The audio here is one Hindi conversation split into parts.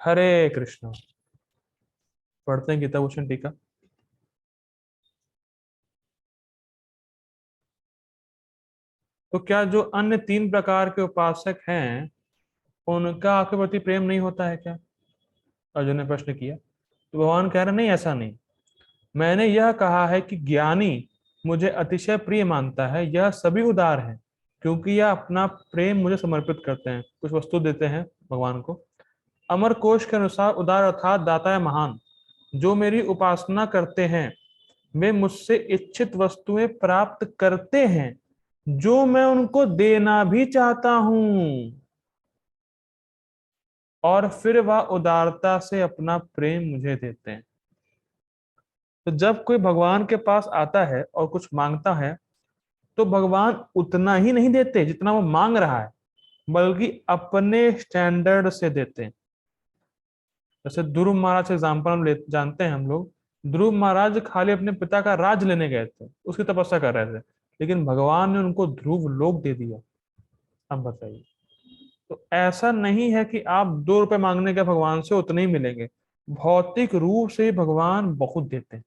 हरे कृष्ण। पढ़ते हैं गीता भूषण टीका। तो क्या जो अन्य तीन प्रकार के उपासक हैं उनका आपके प्रति प्रेम नहीं होता है क्या? अर्जुन ने प्रश्न किया। तो भगवान कह रहे नहीं, ऐसा नहीं। मैंने यह कहा है कि ज्ञानी मुझे अतिशय प्रिय मानता है, यह सभी उदार हैं क्योंकि यह अपना प्रेम मुझे समर्पित करते हैं, कुछ वस्तु देते हैं भगवान को। अमर कोश के अनुसार उदार अर्थात दाता है महान। जो मेरी उपासना करते हैं वे मुझसे इच्छित वस्तुएं प्राप्त करते हैं जो मैं उनको देना भी चाहता हूं, और फिर वह उदारता से अपना प्रेम मुझे देते हैं। तो जब कोई भगवान के पास आता है और कुछ मांगता है तो भगवान उतना ही नहीं देते जितना वो मांग रहा है, बल्कि अपने स्टैंडर्ड से देते हैं। जैसे ध्रुव महाराज एग्जाम्पल हम जानते हैं हम लोग। ध्रुव महाराज खाली अपने पिता का राज लेने गए थे, उसकी तपस्या कर रहे थे, लेकिन भगवान ने उनको ध्रुव लोक दे दिया। अब बताइए। तो ऐसा नहीं है कि आप 2 रुपए मांगने के भगवान से उतने ही मिलेंगे, भौतिक रूप से भगवान बहुत देते हैं।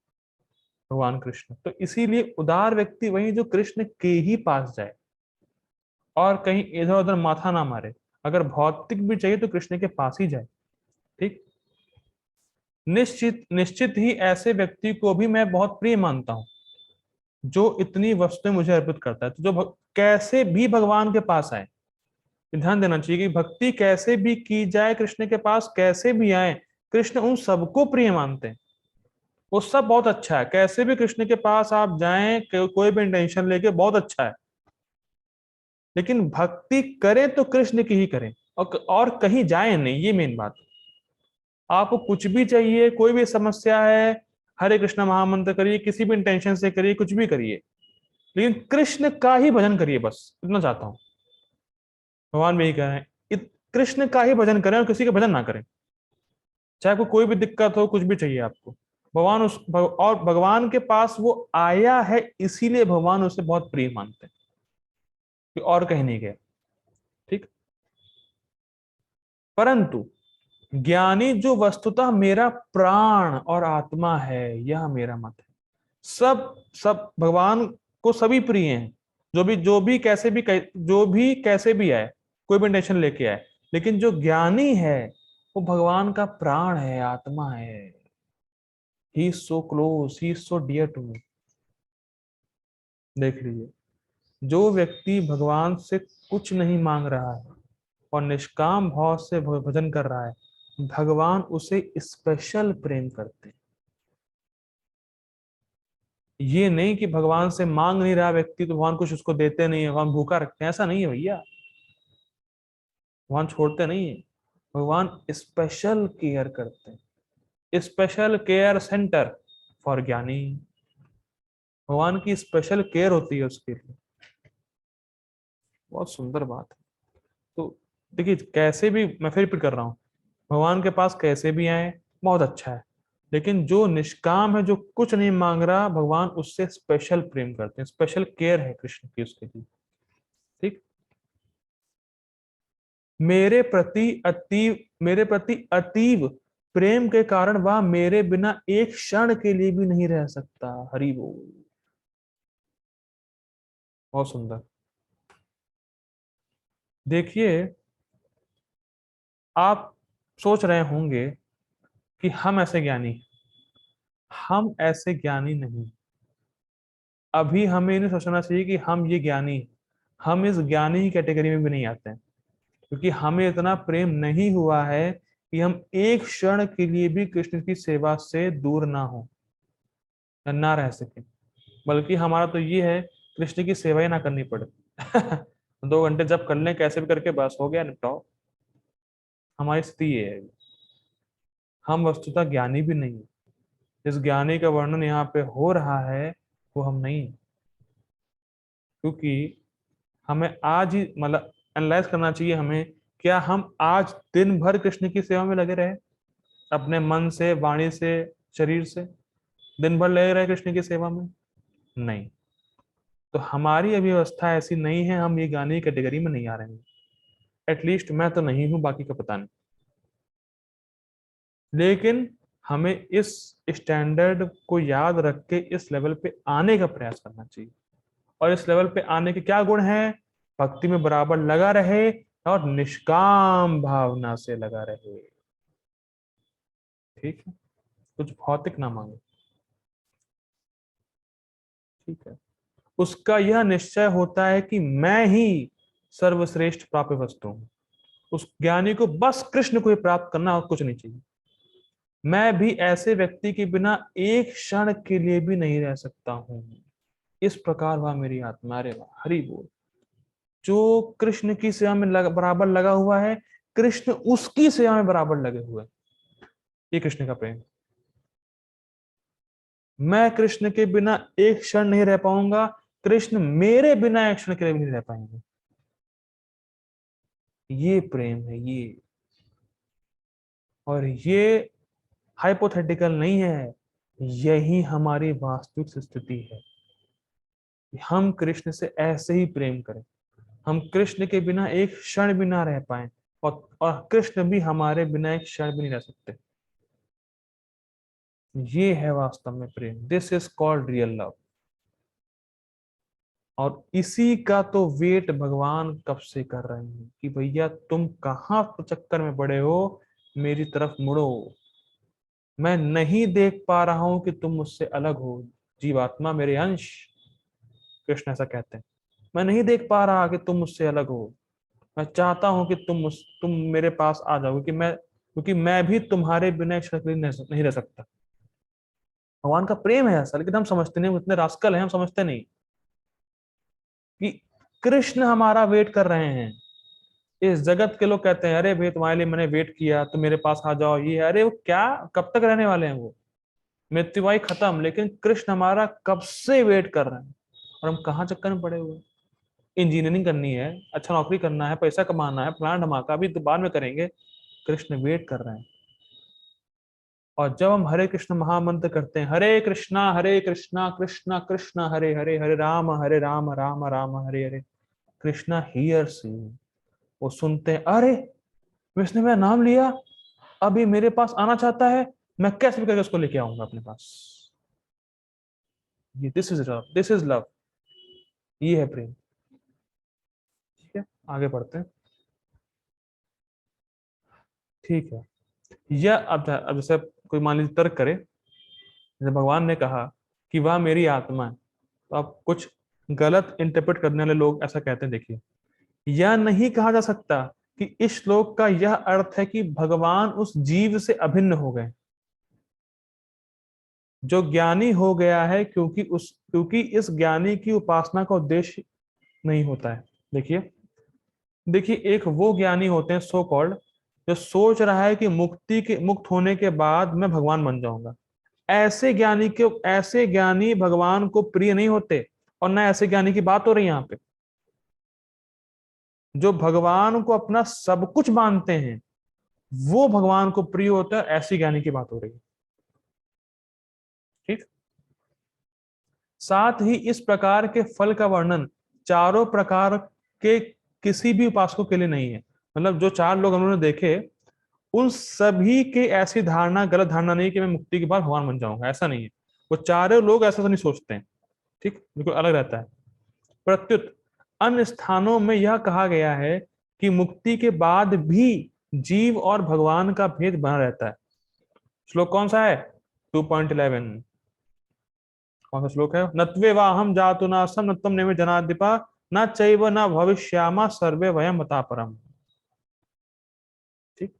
भगवान कृष्ण तो इसीलिए उदार व्यक्ति वही जो कृष्ण के ही पास जाए और कहीं इधर उधर माथा ना मारे। अगर भौतिक भी चाहिए तो कृष्ण के पास ही जाए। ठीक। निश्चित निश्चित ही ऐसे व्यक्ति को भी मैं बहुत प्रिय मानता हूं जो इतनी वस्तुएं मुझे अर्पित करता है। तो जो कैसे भी भगवान के पास आए, ध्यान देना चाहिए कि भक्ति कैसे भी की जाए, कृष्ण के पास कैसे भी आए, कृष्ण उन सबको प्रिय मानते हैं। वो सब बहुत अच्छा है, कैसे भी कृष्ण के पास आप जाएं, कोई भी इंटेंशन लेके, बहुत अच्छा है। लेकिन भक्ति करें तो कृष्ण की ही करें, और कहीं जाए नहीं, ये मेन बात। आपको कुछ भी चाहिए, कोई भी समस्या है, हरे कृष्ण महामंत्र करिए, किसी भी इंटेंशन से करिए, कुछ भी करिए, लेकिन कृष्ण का ही भजन करिए, बस इतना चाहता हूं। भगवान भी यही कह रहे हैं, कृष्ण का ही भजन करें और किसी का भजन ना करें। चाहे आपको कोई भी दिक्कत हो, कुछ भी चाहिए आपको, भगवान और भगवान के पास वो आया है, इसीलिए भगवान उसे बहुत प्रिय मानते हैं कि और कहीं नहीं गया। ठीक। परंतु ज्ञानी जो वस्तुतः मेरा प्राण और आत्मा है, यह मेरा मत है। सब सब भगवान को सभी प्रिय हैं, जो भी कैसे भी आए, कोई भी इंटेंशन लेके आए, लेकिन जो ज्ञानी है वो भगवान का प्राण है, आत्मा है। He is so close, he is so dear to me. देख लीजिए, जो व्यक्ति भगवान से कुछ नहीं मांग रहा है और निष्काम भाव से भजन कर रहा है, भगवान उसे स्पेशल प्रेम करते हैं। ये नहीं कि भगवान से मांग नहीं रहा व्यक्ति तो भगवान कुछ उसको देते नहीं है, भगवान भूखा रखते हैं, ऐसा नहीं है भैया। भगवान छोड़ते नहीं है, भगवान स्पेशल केयर करते हैं, स्पेशल केयर सेंटर फॉर ज्ञानी। भगवान की स्पेशल केयर होती है उसके लिए। बहुत सुंदर बात है। तो देखिए, कैसे भी, मैं फिर रिपीट कर रहा हूँ, भगवान के पास कैसे भी आए बहुत अच्छा है, लेकिन जो निष्काम है, जो कुछ नहीं मांग रहा, भगवान उससे स्पेशल प्रेम करते हैं, स्पेशल केयर है कृष्ण की उसके लिए। ठीक। मेरे प्रति अतीव प्रेम के कारण वह मेरे बिना एक क्षण के लिए भी नहीं रह सकता। हरि बोल। बहुत सुंदर। देखिए, आप सोच रहे होंगे कि हम ऐसे ज्ञानी हैं। हम ऐसे ज्ञानी नहीं। अभी हमें नहीं सोचना चाहिए कि हम ये ज्ञानी हैं। हम इस ज्ञानी की कैटेगरी में भी नहीं आते हैं, क्योंकि हमें इतना प्रेम नहीं हुआ है कि हम एक क्षण के लिए भी कृष्ण की सेवा से दूर ना हो या ना रह सके। बल्कि हमारा तो ये है, कृष्ण की सेवा ही ना करनी पड़े। 2 घंटे जब कर लें कैसे भी करके, बस हो गया, निपटाओ। हमारी स्थिति ये है। हम वस्तुतः ज्ञानी भी नहीं है। जिस ज्ञानी का वर्णन यहाँ पे हो रहा है वो हम नहीं है। क्योंकि हमें आज ही मतलब एनालाइज करना चाहिए हमें, क्या हम आज दिन भर कृष्ण की सेवा में लगे रहे, अपने मन से, वाणी से, शरीर से दिन भर लगे रहे कृष्ण की सेवा में? नहीं। तो हमारी अभी अवस्था ऐसी नहीं है, हम ये गाने की कैटेगरी में नहीं आ रहे हैं। एटलीस्ट मैं तो नहीं हूं, बाकी का पता नहीं। लेकिन हमें इस स्टैंडर्ड को याद रख के इस लेवल पे आने का प्रयास करना चाहिए। और इस लेवल पे आने के क्या गुण हैं? भक्ति में बराबर लगा रहे और निष्काम भावना से लगा रहे। ठीक है, कुछ भौतिक ना मांगे। ठीक है, उसका यह निश्चय होता है कि मैं ही सर्वश्रेष्ठ प्राप्य वस्तु हूं। उस ज्ञानी को बस कृष्ण को ही प्राप्त करना और कुछ नहीं चाहिए। मैं भी ऐसे व्यक्ति के बिना एक क्षण के लिए भी नहीं रह सकता हूं। इस प्रकार वह मेरी आत्मा। अरे वाह, हरि बोल। जो कृष्ण की सेवा में बराबर लगा हुआ है, कृष्ण उसकी सेवा में बराबर लगे हुए हैं। ये कृष्ण का प्रेम। मैं कृष्ण के बिना एक क्षण नहीं रह पाऊंगा, कृष्ण मेरे बिना एक क्षण के लिए भी नहीं रह पाएंगे। ये प्रेम है ये। और ये हाइपोथेटिकल नहीं है, यही हमारी वास्तविक स्थिति है। हम कृष्ण से ऐसे ही प्रेम करें, हम कृष्ण के बिना एक क्षण भी ना रह पाए, और कृष्ण भी हमारे बिना एक क्षण भी नहीं रह सकते। ये है वास्तव में प्रेम। This is called real love. और इसी का तो वेट भगवान कब से कर रहे हैं कि भैया तुम कहाँ चक्कर में पड़े हो, मेरी तरफ मुड़ो। मैं नहीं देख पा रहा हूं कि तुम मुझसे अलग हो, जीवात्मा मेरे अंश। कृष्ण ऐसा कहते हैं, मैं नहीं देख पा रहा कि तुम मुझसे अलग हो। मैं चाहता हूं कि तुम मेरे पास आ जाओ, क्योंकि मैं भी तुम्हारे बिना एक क्षण के लिए नहीं रह सकता। भगवान का प्रेम है ऐसा, लेकिन हम समझते नहीं, इतने रास्कल हैं, हम समझते नहीं कि कृष्ण हमारा वेट कर रहे हैं। इस जगत के लोग कहते हैं अरे भाई तुम्हारे लिए मैंने वेट किया, तुम मेरे पास आ जाओ, ये अरे वो क्या, कब तक रहने वाले हैं वो? मृत्युवाई खत्म, लेकिन कृष्ण हमारा कब से वेट कर रहे हैं। और हम कहाँ चक्कर में पड़े हुए हैं? इंजीनियरिंग करनी है, अच्छा नौकरी करना है, पैसा कमाना है, प्लान धमाका अभी तो बाद में करेंगे। कृष्ण वेट कर रहे हैं। और जब हम हरे कृष्ण महामंत्र करते हैं, हरे कृष्णा कृष्णा कृष्णा हरे हरे, हरे राम राम राम हरे हरे, कृष्णा हियर्स यू। वो सुनते हैं, अरे विष्णु मेरा नाम लिया, अभी मेरे पास आना चाहता है, मैं कैसे भी करके उसको लेके आऊंगा अपने पास। ये this is love, this is love. ये है प्रेम। ठीक है, आगे बढ़ते हैं। ठीक है, यह अब जैसे कोई मान लीजिए तर्क करे, जैसे भगवान ने कहा कि वह मेरी आत्मा है, तो अब कुछ गलत इंटरप्रेट करने वाले लोग ऐसा कहते हैं, देखिए, यह नहीं कहा जा सकता कि इस श्लोक का यह अर्थ है कि भगवान उस जीव से अभिन्न हो गए, जो ज्ञानी हो गया है, क्योंकि इस ज्ञानी की उपासना का उद्देश्य नहीं होता है। देखिए, देखिए, एक वो ज्ञानी होते हैं सो कॉल्ड, जो सोच रहा है कि मुक्त होने के बाद मैं भगवान बन जाऊंगा। ऐसे ज्ञानी भगवान को प्रिय नहीं होते, और ना ऐसे ज्ञानी की बात हो रही है यहाँ पे। जो भगवान को अपना सब कुछ मानते हैं, वो भगवान को प्रिय होता है, ऐसी ज्ञानी की बात हो रही है। ठीक। साथ ही इस प्रकार के फल का वर्णन चारों प्रकार के किसी भी उपासकों के लिए नहीं है। मतलब जो चार लोग हमने देखे, उन सभी के ऐसी धारणा, गलत धारणा नहीं कि मैं मुक्ति के बाद भगवान बन जाऊंगा, ऐसा नहीं है। वो चारों लोग ऐसा तो नहीं सोचते हैं। ठीक, बिल्कुल अलग रहता है। प्रत्युत अन्य स्थानों में यह कहा गया है कि मुक्ति के बाद भी जीव और भगवान का भेद बना रहता है। श्लोक कौन सा है? 2.11। कौन सा श्लोक है? नत्वे वाहम जातु नासम नत्वम नेमे जनाधिपा, न चैव न भविष्यामा सर्वे वयम मता परम। ठीक।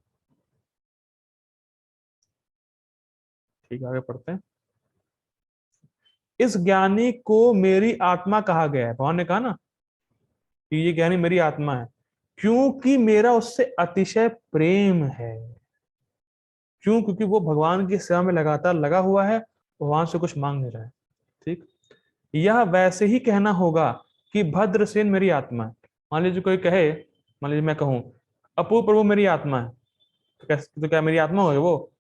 ठीक, आगे पढ़ते हैं। इस ज्ञानी को मेरी आत्मा कहा गया है, भगवान ने कहा ना कि ये ज्ञानी मेरी आत्मा है, क्योंकि मेरा उससे अतिशय प्रेम है। क्यों? क्योंकि वो भगवान की सेवा में लगातार लगा हुआ है, भगवान से कुछ मांग नहीं रहा है। ठीक। यह वैसे ही कहना होगा कि भद्रसेन मेरी आत्मा है। मान लीजिए कोई कहे, मान लीजिए मैं कहूं अपू प्रभु मेरी आत्मा है, तो क्या मेरी आत्मा होगी वो?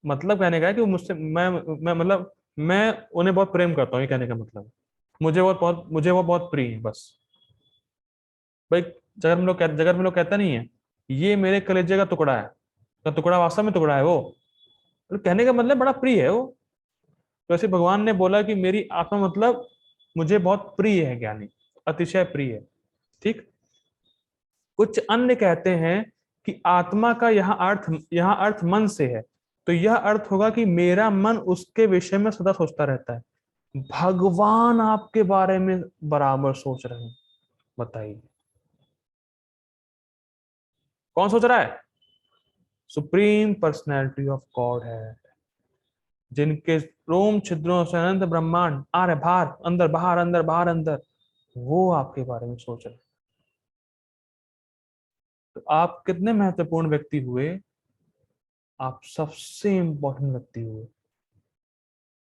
मतलब कहने का है कि वो मुझसे, मैं मतलब मैं उन्हें बहुत प्रेम करता हूँ, ये कहने का मतलब। मुझे वो बहुत प्रिय है बस। भाई, जगत में लोग कहते नहीं है ये मेरे कलेजे का टुकड़ा है, तो टुकड़ा वास्तव में टुकड़ा है वो? तो कहने का मतलब बड़ा प्रिय है वो। तो ऐसे भगवान ने बोला कि मेरी आत्मा मतलब मुझे बहुत प्रिय है ज्ञानी, अतिशय प्रिय है। ठीक। कुछ अन्य कहते हैं कि आत्मा का यहाँ अर्थ मन से है। तो यह अर्थ होगा कि मेरा मन उसके विषय में सदा सोचता रहता है। भगवान आपके बारे में बराबर सोच रहे हैं, बताइए कौन सोच रहा है? सुप्रीम पर्सनैलिटी ऑफ गॉड है, जिनके रोम छिद्रों से अनंत ब्रह्मांड आ रहे, बाहर अंदर बाहर अंदर बाहर अंदर, वो आपके बारे में सोच रहे हैं। तो आप कितने महत्वपूर्ण व्यक्ति हुए? आप सबसे इंपॉर्टेंट व्यक्ति हुए।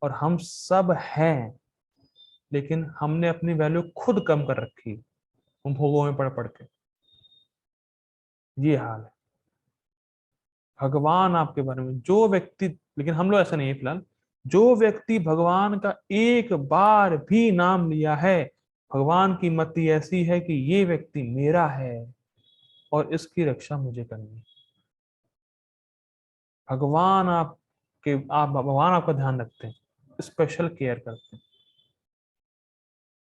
और हम सब हैं, लेकिन हमने अपनी वैल्यू खुद कम कर रखी उन भोगों में पड़ पड़ के। ये हाल है। भगवान आपके बारे में जो व्यक्ति, लेकिन हम लोग ऐसा नहीं है फिलहाल, जो व्यक्ति भगवान का एक बार भी नाम लिया है, भगवान की मति ऐसी है कि ये व्यक्ति मेरा है और इसकी रक्षा मुझे करनी है। भगवान आपका ध्यान रखते हैं, स्पेशल केयर करते हैं।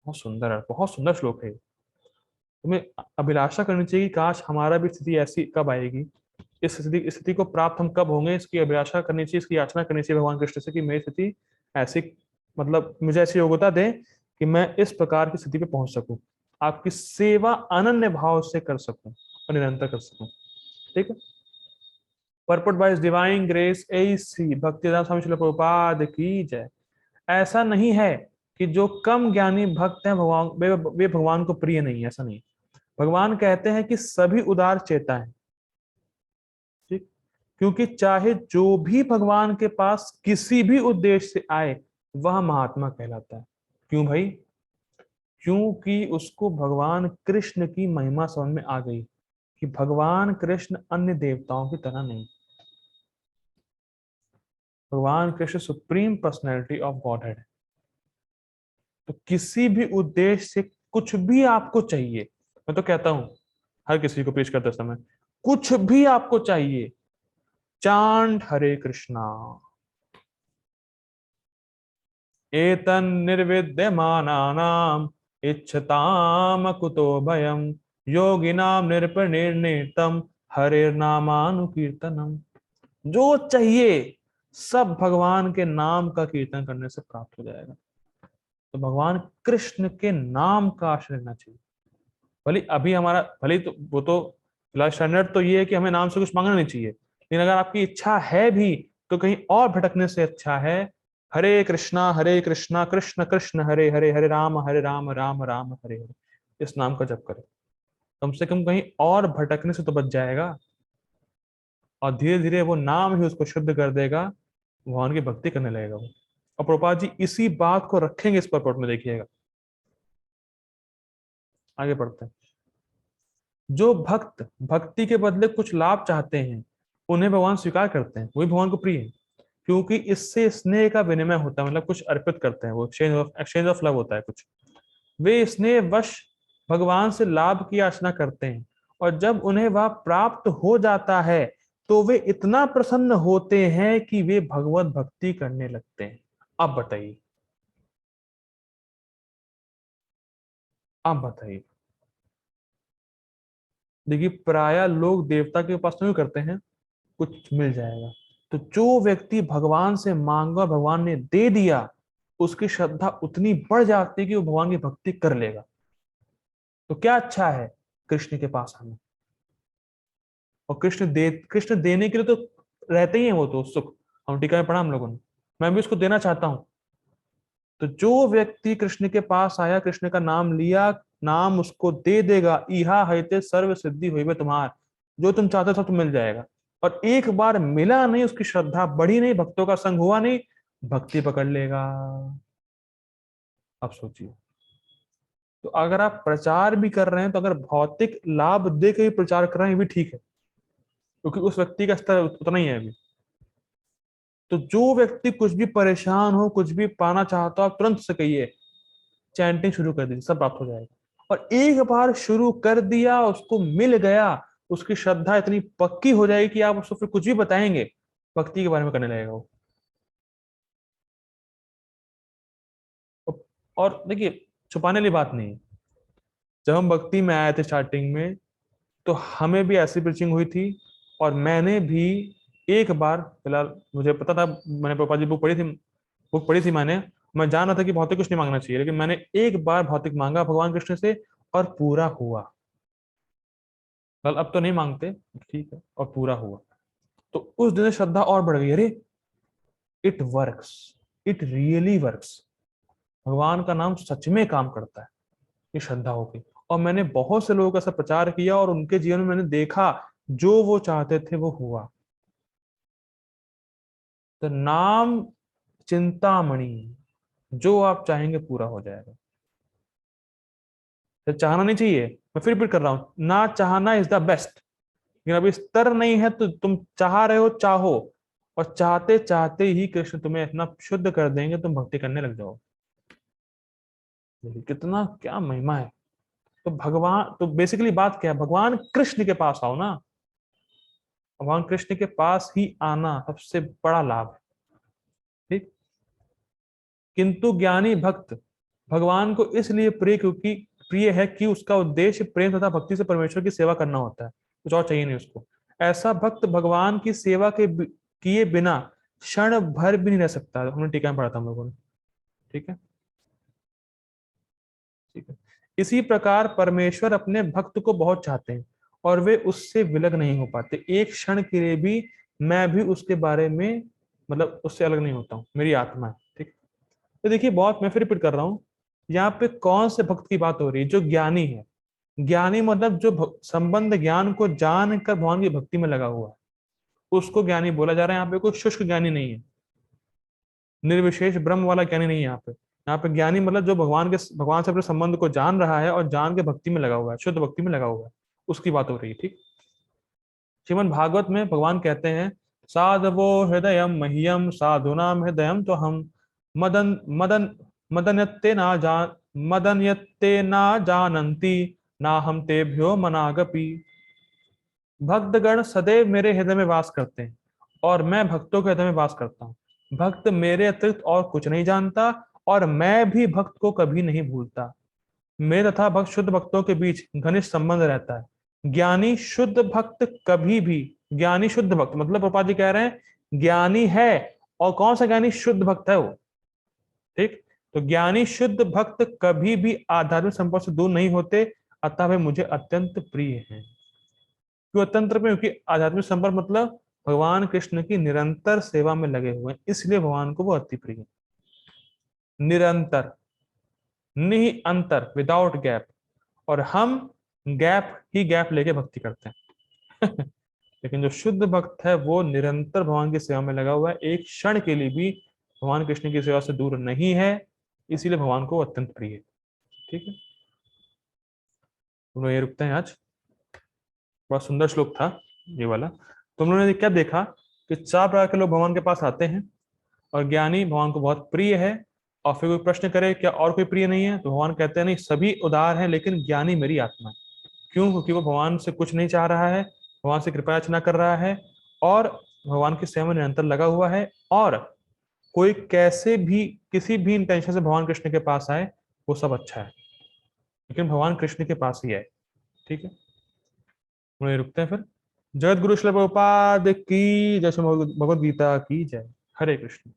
बहुत सुंदर है, बहुत सुंदर श्लोक है। तुम्हें अभिलाषा करनी चाहिए कि काश हमारा भी स्थिति ऐसी कब आएगी, इस स्थिति को प्राप्त हम कब होंगे, इसकी अभिलाषा करनी चाहिए, इसकी याचना करनी चाहिए भगवान कृष्ण से कि मेरी स्थिति ऐसी, मतलब मुझे ऐसी योग्यता दे कि मैं इस प्रकार की स्थिति पे पहुंच सकूं, आपकी सेवा अनन्य भाव से कर सकूं और निरंतर कर सकूं। ठीक है। परपुट बाय डिवाइन ग्रेस एसी भक्तिदास स्वामी श्रील प्रभुपाद की जय। ऐसा नहीं है कि जो कम ज्ञानी भक्त हैं भगवान वे भगवान को प्रिय नहीं है, ऐसा नहीं। भगवान कहते हैं कि सभी उदार चेता है। ठीक। क्योंकि चाहे जो भी भगवान के पास किसी भी उद्देश्य से आए, वह महात्मा कहलाता है। क्यों भाई? क्योंकि उसको भगवान कृष्ण की महिमा समझ में आ गई कि भगवान कृष्ण अन्य देवताओं की तरह नहीं। भगवान Krishna supreme personality of God है। तो किसी भी उद्देश्य से कुछ भी आपको चाहिए, मैं तो कहता हूं हर किसी को पेश करते समय, कुछ भी आपको चाहिए, चांट हरे कृष्णा, एतन निर्विद्यमानानाम इच्छताम कुतो भयम, योगिनाम निर्निर्तम हरेर्नामानुकीर्तनम। जो चाहिए सब भगवान के नाम का कीर्तन करने से प्राप्त हो जाएगा। तो भगवान कृष्ण के नाम का आश्रय लेना चाहिए। भले अभी हमारा, भले तो वो तो फिलहाल स्टैंडर्ड तो ये है कि हमें नाम से कुछ मांगना नहीं चाहिए, लेकिन अगर आपकी इच्छा है भी तो कहीं और भटकने से अच्छा है हरे कृष्णा कृष्ण कृष्ण हरे हरे, हरे राम राम राम हरे हरे, इस नाम का जप करें। कम से कम कहीं और भटकने से तो बच जाएगा, और धीरे धीरे वो नाम ही उसको शुद्ध कर देगा, भगवान की भक्ति करने लगेगा वो। और प्रभुपाद जी इसी बात को रखेंगे इस परपोर्ट में, देखिएगा। आगे बढ़ते हैं। जो भक्त भक्ति के बदले कुछ लाभ चाहते हैं, उन्हें भगवान स्वीकार करते हैं, वही भगवान को प्रिय है। क्योंकि इससे स्नेह का विनिमय होता है, मतलब कुछ अर्पित करते हैं, वो एक्सचेंज ऑफ लव होता है कुछ। वे स्नेह वश भगवान से लाभ की याचना करते हैं, और जब उन्हें वह प्राप्त हो जाता है तो वे इतना प्रसन्न होते हैं कि वे भगवत भक्ति करने लगते हैं। अब बताइए, अब बताइए। देखिए प्राय लोग देवता के उपासना क्यों करते हैं? कुछ मिल जाएगा। तो जो व्यक्ति भगवान से मांगा भगवान ने दे दिया, उसकी श्रद्धा उतनी बढ़ जाती है कि वो भगवान की भक्ति कर लेगा। तो क्या अच्छा है कृष्ण के पास आना। और कृष्ण देने के लिए तो रहते ही हैं, वो तो सुख, हम टीका में पढ़ा हम लोगों ने, मैं भी उसको देना चाहता हूं। तो जो व्यक्ति कृष्ण के पास आया, कृष्ण का नाम लिया, नाम उसको दे देगा, इहा हईते सर्व सिद्धि हुई तुम्हार, जो तुम चाहते हो सब मिल जाएगा। और एक बार मिला नहीं, उसकी श्रद्धा बढ़ी नहीं, भक्तों का संग हुआ नहीं, भक्ति पकड़ लेगा। अब सोचिए। तो अगर आप प्रचार भी कर रहे हैं, तो अगर भौतिक लाभ दे के भी प्रचार कर रहे हैं, ये भी ठीक है, क्योंकि उस व्यक्ति का स्तर उतना ही है अभी। तो जो व्यक्ति कुछ भी परेशान हो, कुछ भी पाना चाहता हो, आप तुरंत से कहिए, चैंटिंग शुरू कर दीजिए, सब प्राप्त हो जाएगा। और एक बार शुरू कर दिया, उसको मिल गया, उसकी श्रद्धा इतनी पक्की हो जाएगी कि आप उसको फिर कुछ भी बताएंगे, भक्ति के बारे में करने लगेगा वो। और देखिए, छुपाने वाली बात नहीं है, जब हम भक्ति में आए थे स्टार्टिंग में, तो हमें भी ऐसी पिचिंग हुई थी। और मैंने भी एक बार, फिलहाल मुझे पता था, मैंने पापा जी बुक पढ़ी थी मैंने, मैं जान रहा था कि भौतिक कुछ नहीं मांगना चाहिए, लेकिन मैंने एक बार भौतिक मांगा भगवान कृष्ण से, और पूरा हुआ। कल अब तो नहीं मांगते, ठीक है, और पूरा हुआ। तो उस दिन से श्रद्धा और बढ़ गई, अरे it works, it really works, भगवान का नाम सच में काम करता है, ये श्रद्धा हो गई। और मैंने बहुत से लोगों का ऐसा प्रचार किया, और उनके जीवन में मैंने देखा जो वो चाहते थे वो हुआ। तो नाम चिंतामणि, जो आप चाहेंगे पूरा हो जाएगा। तो चाहना नहीं चाहिए, मैं फिर रिपीट कर रहा हूं, ना चाहना इज द बेस्ट। लेकिन अभी स्तर नहीं है, तो तुम चाह रहे हो, चाहो, और चाहते चाहते ही कृष्ण तुम्हें इतना शुद्ध कर देंगे, तुम भक्ति करने लग जाओ। देखिए कितना क्या महिमा है। तो भगवान, तो बेसिकली बात क्या है, भगवान कृष्ण के पास आओ ना, भगवान कृष्ण के पास ही आना सबसे बड़ा लाभ है। ठीक। किंतु ज्ञानी भक्त भगवान को इसलिए प्रिय है कि उसका उद्देश्य प्रेम तथा भक्ति से परमेश्वर की सेवा करना होता है, कुछ और चाहिए नहीं उसको। ऐसा भक्त भगवान की सेवा किए बिना क्षण भर भी नहीं रह सकता, हमने टीका में पढ़ा था हम लोगों ने। ठीक है, ठीक है। इसी प्रकार परमेश्वर अपने भक्त को बहुत चाहते हैं, और वे उससे विलग नहीं हो पाते, एक क्षण के लिए भी मैं भी उसके बारे में, मतलब उससे अलग नहीं होता हूँ, मेरी आत्मा है। ठीक। तो देखिए, बहुत, मैं फिर रिपीट कर रहा हूँ, यहाँ पे कौन से भक्त की बात हो रही है, जो ज्ञानी है। ज्ञानी मतलब जो संबंध ज्ञान को जान कर भगवान की भक्ति में लगा हुआ है, उसको ज्ञानी बोला जा रहा है। यहाँ पे कोई शुष्क ज्ञानी नहीं है, निर्विशेष ब्रह्म वाला ज्ञानी नहीं है यहाँ पे। यहाँ पे ज्ञानी मतलब जो भगवान से अपने संबंध को जान रहा है, और जान के भक्ति में लगा हुआ है, शुद्ध भक्ति में लगा हुआ है, उसकी बात हो रही है। ठीक। श्रीमद् भागवत में भगवान कहते हैं, साधवो हृदय मह्यम साधुनाम हृदय तो हम मदन मदन मदन्यत्ते ना जानन्ति ना हम तेभ्यो मनागपि। भक्तगण सदैव मेरे हृदय में वास करते हैं, और मैं भक्तों के हृदय में वास करता हूँ। भक्त मेरे अतिरिक्त और कुछ नहीं जानता, और मैं भी भक्त को कभी नहीं भूलता। मेरे तथा भक्त शुद्ध भक्तों के बीच घनिष्ठ संबंध रहता है। ज्ञानी शुद्ध भक्त कभी भी, ज्ञानी शुद्ध भक्त मतलब प्रभुपाद जी कह रहे हैं ज्ञानी है, और कौन सा ज्ञानी, शुद्ध भक्त है वो। ठीक। तो ज्ञानी शुद्ध भक्त कभी भी आध्यात्मिक संपर्क से दूर नहीं होते, अतः वे मुझे अत्यंत प्रिय हैं। क्यों अत्यंत प्रिय? क्योंकि आध्यात्मिक संपर्क मतलब भगवान कृष्ण की निरंतर सेवा में लगे हुए हैं, इसलिए भगवान को वो अति प्रिय है। निरंतर, निरंतर, विदाउट गैप। और हम गैप ही गैप लेके भक्ति करते हैं। लेकिन जो शुद्ध भक्त है वो निरंतर भगवान की सेवा में लगा हुआ है, एक क्षण के लिए भी भगवान कृष्ण की सेवा से दूर नहीं है, इसीलिए भगवान को अत्यंत प्रिय है। ठीक है, हम लोग ये रुकते हैं आज। बड़ा सुंदर श्लोक था ये वाला। तुम लोगों ने क्या देखा कि 4 प्रकार के लोग भगवान के पास आते हैं, और ज्ञानी भगवान को बहुत प्रिय है। और फिर कोई प्रश्न करे क्या और कोई प्रिय नहीं है, तो भगवान कहते हैं नहीं, सभी उदार हैं, लेकिन ज्ञानी मेरी आत्मा है। क्यों? क्योंकि वो भगवान से कुछ नहीं चाह रहा है, भगवान से कृपा याचना कर रहा है, और भगवान की सेवा में निरंतर लगा हुआ है। और कोई कैसे भी, किसी भी इंटेंशन से भगवान कृष्ण के पास आए, वो सब अच्छा है, लेकिन भगवान कृष्ण के पास ही आए। ठीक है, वहीं रुकते हैं फिर। जगत गुरु श्री प्रभुपाद की जय, श्री भगवद गीता की जय। हरे कृष्ण।